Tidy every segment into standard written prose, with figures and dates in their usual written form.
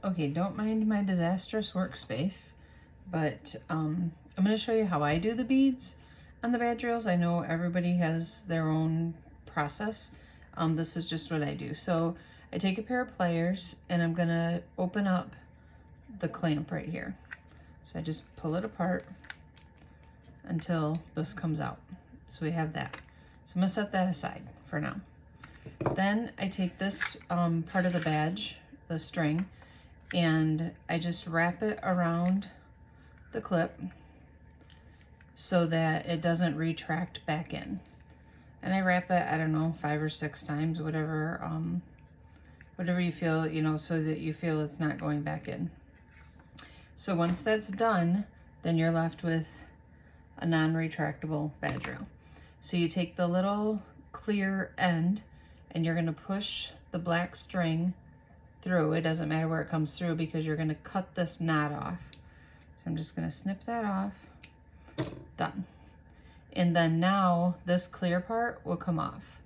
Okay, don't mind my disastrous workspace, but I'm going to show you how I do the beads on the bad drills. I know everybody has their own process. This is just what I do. So I take a pair of pliers and I'm going to open up the clamp right here. So I just pull it apart until this comes out. So we have that. So I'm going to set that aside for now. Then I take this part of the badge, the string, and I just wrap it around the clip so that it doesn't retract back in. And I wrap it, I don't know, 5 or 6 times, whatever you feel, you know, so that you feel it's not going back in. So once that's done, then you're left with a non-retractable badge rail. So you take the little clear end and you're gonna push the black string through. It doesn't matter where it comes through because you're gonna cut this knot off. So I'm just gonna snip that off. Done. And then now this clear part will come off.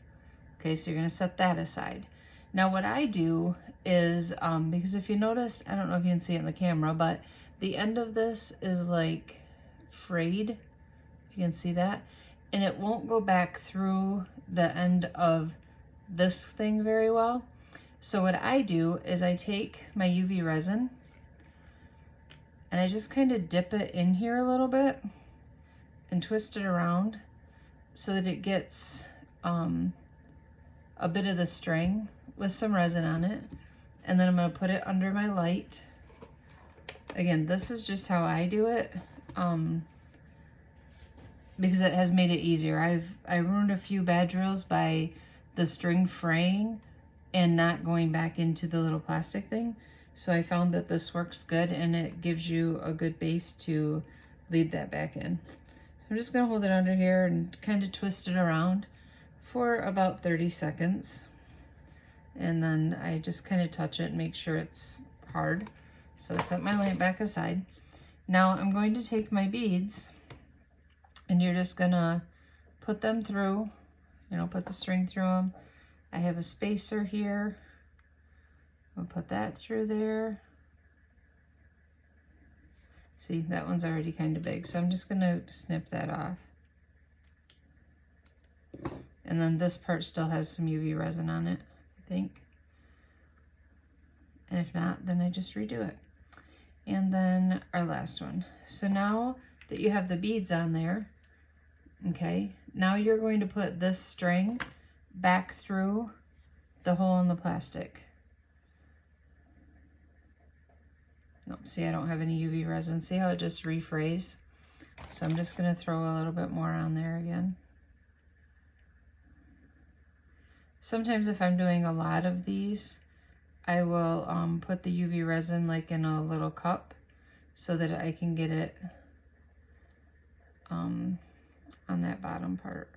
Okay, so you're gonna set that aside. Now what I do is, because if you notice, I don't know if you can see it in the camera, but the end of this is like frayed, if you can see that, and it won't go back through the end of this thing very well. So what I do is I take my UV resin and I just kind of dip it in here a little bit and twist it around so that it gets a bit of the string with some resin on it. And then I'm going to put it under my light. Again, this is just how I do it because it has made it easier. I ruined a few bad drills by the string fraying and not going back into the little plastic thing. So I found that this works good and it gives you a good base to lead that back in. So I'm just gonna hold it under here and kind of twist it around for about 30 seconds. And then I just kind of touch it and make sure it's hard. So I set my lamp back aside. Now I'm going to take my beads and you're just gonna put them through, you know, put the string through them. I have a spacer here. I'll put that through there. See, that one's already kind of big, so I'm just gonna snip that off. And then this part still has some UV resin on it, I think. And if not, then I just redo it. And then our last one. So now that you have the beads on there, okay, now you're going to put this string back through the hole in the plastic. Nope, see, I don't have any UV resin. See how it just refrays? So I'm just gonna throw a little bit more on there again. Sometimes if I'm doing a lot of these, I will put the UV resin like in a little cup so that I can get it on that bottom part.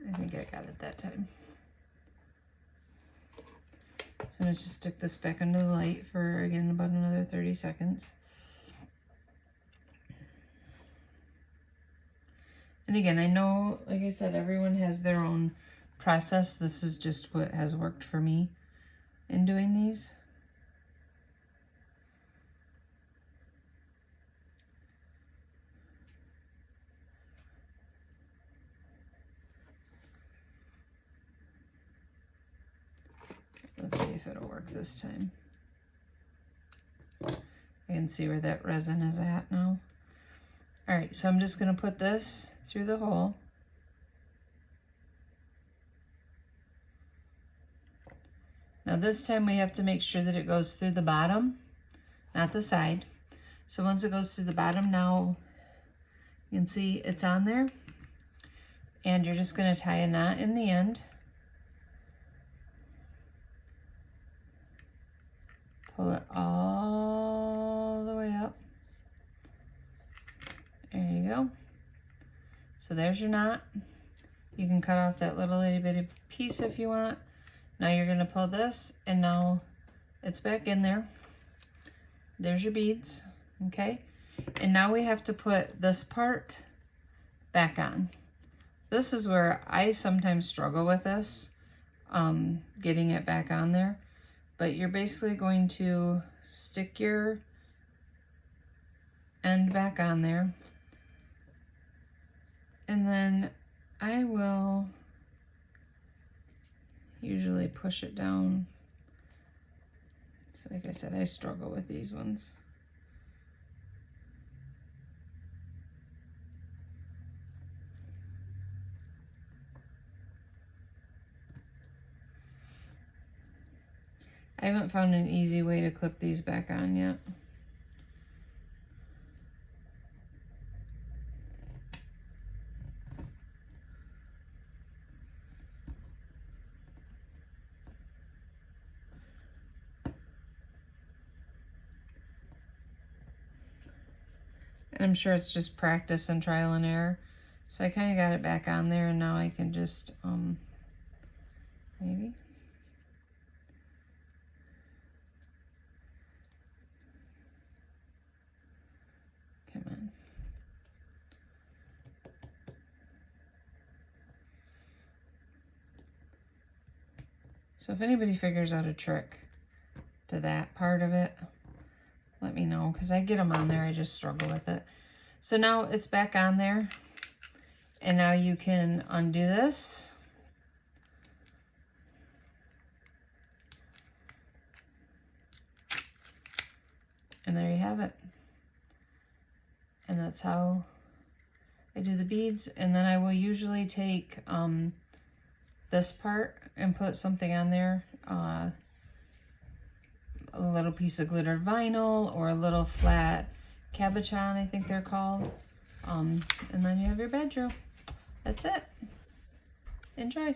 I think I got it that time. So I'm going to just stick this back under the light for, again, about another 30 seconds. And again, I know, like I said, everyone has their own process. This is just what has worked for me in doing these. Let's see if it'll work this time. I can see where that resin is at now. All right, so I'm just gonna put this through the hole. Now this time we have to make sure that it goes through the bottom, not the side. So once it goes through the bottom, now you can see it's on there. And you're just gonna tie a knot in the end. Pull it all the way up. There you go. So there's your knot. You can cut off that little itty bitty piece if you want. Now you're gonna pull this and now it's back in there. There's your beads, okay? And now we have to put this part back on. this is where I sometimes struggle with this, getting it back on there. But you're basically going to stick your end back on there. And then I will usually push it down. So like I said, I struggle with these ones. I haven't found an easy way to clip these back on yet. And I'm sure it's just practice and trial and error. So I kind of got it back on there, and now I can just, maybe. Come on. So if anybody figures out a trick to that part of it, let me know, because I get them on there, I just struggle with it. So now it's back on there, and now you can undo this. And there you have it. And that's how I do the beads. And then I will usually take this part and put something on there. A little piece of glittered vinyl or a little flat cabochon, I think they're called. And then you have your badge roll. That's it. Enjoy.